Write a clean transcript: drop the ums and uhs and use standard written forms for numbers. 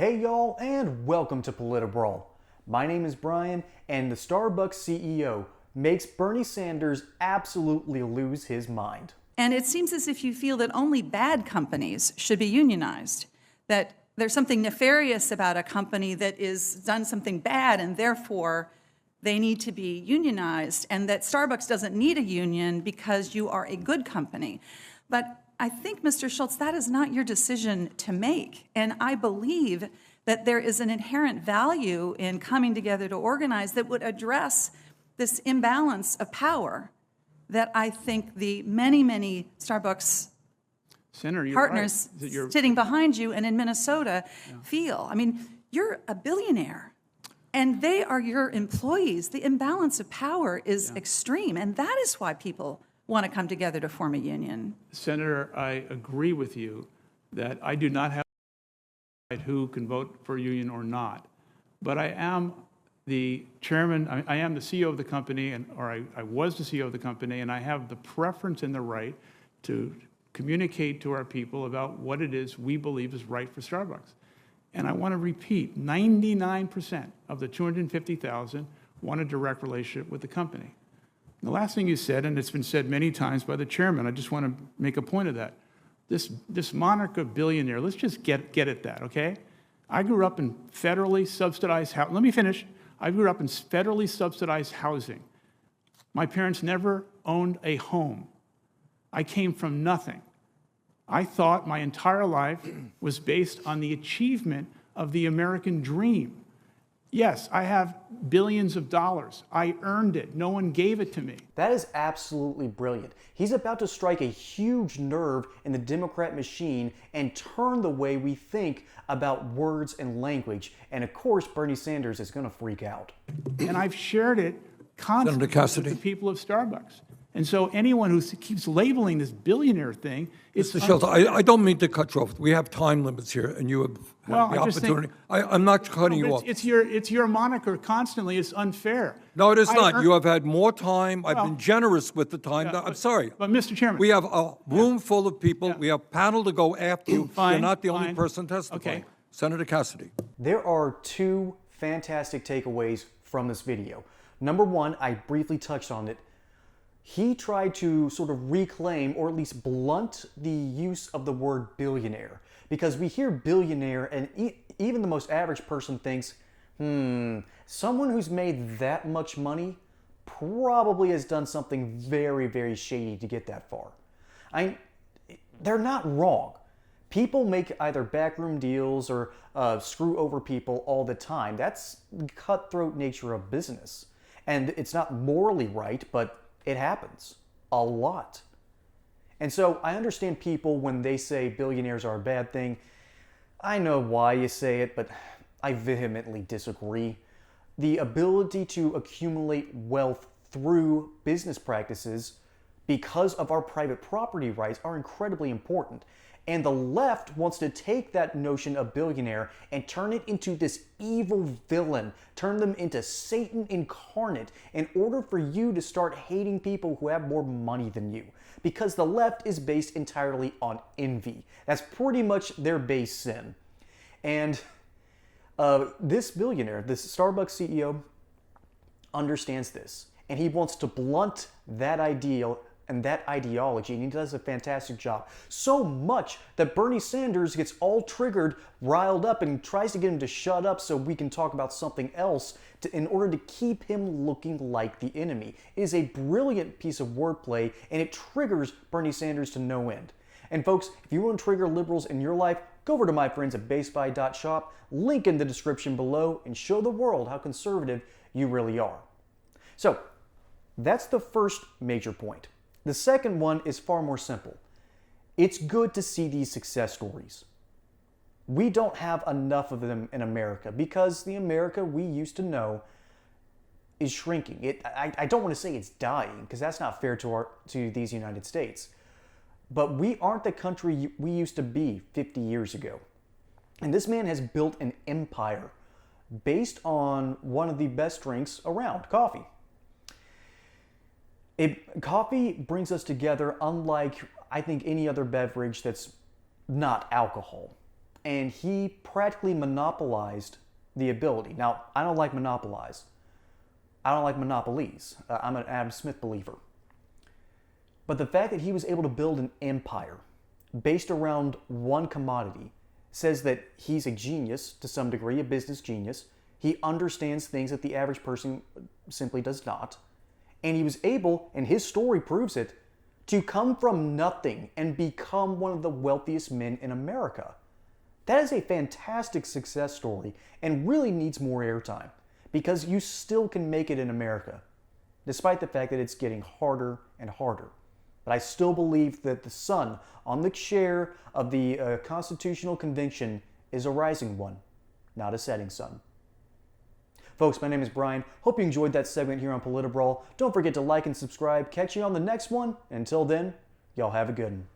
Hey y'all, and welcome to PolitiBrawl. My name is Brian, and the Starbucks CEO makes Bernie Sanders absolutely lose his mind. And it seems as if you feel that only bad companies should be unionized, that there's something nefarious about a company that is done something bad and therefore they need to be unionized, and that Starbucks doesn't need a union because you are a good company. But I think, Mr. Schultz, that is not your decision to make. And I believe that there is an inherent value in coming together to organize that would address this imbalance of power that I think the many Starbucks Senator, partners right. sitting behind you and in Minnesota feel. I mean, you're a billionaire, and they are your employees. The imbalance of power is extreme, and that is why people want to come together to form a union. Senator, I agree with you that I do not have to decide who can vote for a union or not. But I am the chairman, I am the CEO of the company, I was the CEO of the company, and I have the preference and the right to communicate to our people about what it is we believe is right for Starbucks. And I want to repeat, 99% of the 250,000 want a direct relationship with the company. The last thing you said, and it's been said many times by the chairman, I just want to make a point of that. This monarch of billionaire, let's just get at that, okay? I grew up in federally subsidized housing. Let me finish. I grew up in federally subsidized housing. My parents never owned a home. I came from nothing. I thought my entire life was based on the achievement of the American dream. Yes, I have billions of dollars. I earned it. No one gave it to me. That is absolutely brilliant. He's about to strike a huge nerve in the Democrat machine and turn the way we think about words and language. And of course, Bernie Sanders is going to freak out. And I've shared it constantly with the people of Starbucks. And so anyone who keeps labeling this billionaire thing is... Mr. Schultz, I don't mean to cut you off. We have time limits here, and you have the opportunity. I'm not cutting you off. It's your moniker constantly. It's unfair. No, it is not. You have had more time. I've been generous with the time. I'm sorry. But, Mr. Chairman... We have a room full of people. We have a panel to go after you. You're not the only person testifying. Okay. Senator Cassidy. There are two fantastic takeaways from this video. Number one, I briefly touched on it. He tried to sort of reclaim or at least blunt the use of the word billionaire, because we hear billionaire and even the most average person thinks, someone who's made that much money probably has done something very shady to get that far. They're not wrong. People make either backroom deals or screw over people all the time. That's the cutthroat nature of business. And it's not morally right, but it happens a lot. And so I understand people when they say billionaires are a bad thing. I know why you say it, but I vehemently disagree. The ability to accumulate wealth through business practices because of our private property rights are incredibly important. And the left wants to take that notion of billionaire and turn it into this evil villain, turn them into Satan incarnate in order for you to start hating people who have more money than you. Because the left is based entirely on envy. That's pretty much their base sin. And this billionaire, this Starbucks CEO, understands this. And he wants to blunt that ideal and that ideology, and he does a fantastic job. So much that Bernie Sanders gets all triggered, riled up, and tries to get him to shut up so we can talk about something else in order to keep him looking like the enemy. It is a brilliant piece of wordplay, and it triggers Bernie Sanders to no end. And folks, if you want to trigger liberals in your life, go over to my friends at baseby.shop, link in the description below, and show the world how conservative you really are. So, that's the first major point. The second one is far more simple. It's good to see these success stories. We don't have enough of them in America because the America we used to know is shrinking. I don't want to say it's dying because that's not fair to these United States. But we aren't the country we used to be 50 years ago. And this man has built an empire based on one of the best drinks around, coffee. Coffee brings us together unlike, I think, any other beverage that's not alcohol. and he practically monopolized the ability. Now, I don't like monopolize. I don't like monopolies. I'm an Adam Smith believer. But the fact that he was able to build an empire based around one commodity says that he's a genius to some degree, a business genius. He understands things that the average person simply does not. And he was able, and his story proves it, to come from nothing and become one of the wealthiest men in America. That is a fantastic success story and really needs more airtime because you still can make it in America, despite the fact that it's getting harder and harder. But I still believe that the sun on the chair of the Constitutional Convention is a rising one, not a setting sun. Folks, my name is Brian. Hope you enjoyed that segment here on PolitiBrawl. Don't forget to like and subscribe. Catch you on the next one. Until then, y'all have a good one.